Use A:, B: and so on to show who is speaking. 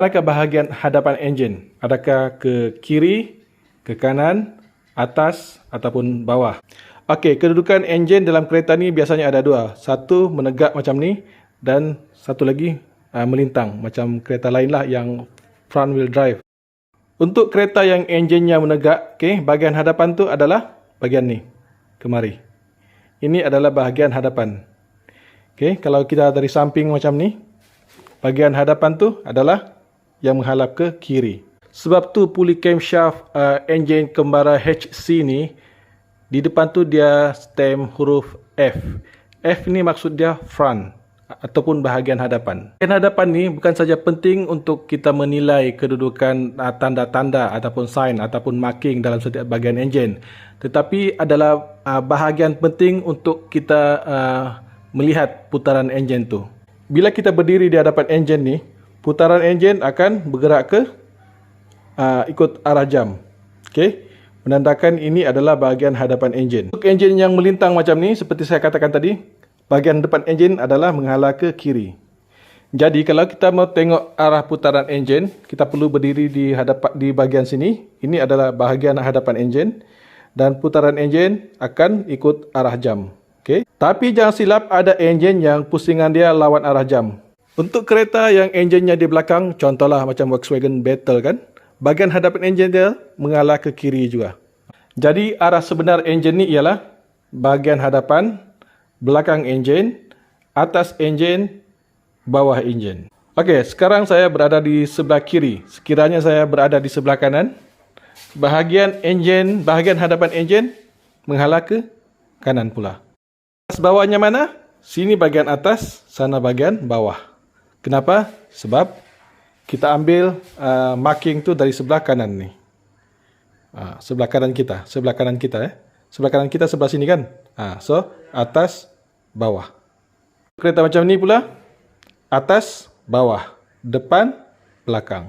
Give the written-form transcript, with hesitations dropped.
A: Adakah bahagian hadapan enjin? Adakah ke kiri, ke kanan, atas ataupun bawah? Okey, kedudukan enjin dalam kereta ni biasanya ada dua. Satu menegak macam ni dan satu lagi melintang macam kereta lain lah yang front wheel drive. Untuk kereta yang enjinnya menegak, bahagian hadapan tu adalah bahagian ni, kemari. Ini adalah bahagian hadapan. Kalau kita dari samping macam ni, bahagian hadapan tu adalah yang menghadap ke kiri. Sebab tu puli camshaft enjin kembara HC ni, di depan tu dia stem huruf F. F ni maksud dia front ataupun bahagian hadapan. Bahagian hadapan ni bukan saja penting untuk kita menilai kedudukan tanda-tanda ataupun sign ataupun marking dalam setiap bahagian enjin, tetapi adalah bahagian penting untuk kita melihat putaran enjin tu. Bila kita berdiri di hadapan enjin ni, putaran enjin akan bergerak ke ikut arah jam. Menandakan ini adalah bahagian hadapan enjin. Untuk enjin yang melintang macam ni, seperti saya katakan tadi, bahagian depan enjin adalah menghela ke kiri. Jadi kalau kita mau tengok arah putaran enjin, kita perlu berdiri di bahagian sini. Ini adalah bahagian hadapan enjin dan putaran enjin akan ikut arah jam. Tapi jangan silap, ada enjin yang pusingan dia lawan arah jam. Untuk kereta yang enjinnya di belakang, contohlah macam Volkswagen Beetle kan, bahagian hadapan enjin dia mengalah ke kiri juga. Jadi arah sebenar enjin ni ialah bahagian hadapan, belakang enjin, atas enjin, bawah enjin. Okey, sekarang saya berada di sebelah kiri. Sekiranya saya berada di sebelah kanan, bahagian hadapan enjin mengalah ke kanan pula. Atas bawahnya mana? Sini bahagian atas, sana bahagian bawah. Kenapa? Sebab kita ambil marking tu dari sebelah kanan ni. Sebelah kanan kita. Sebelah kanan kita sebelah sini kan? So, atas, bawah. Kereta macam ni pula, atas, bawah, depan, belakang.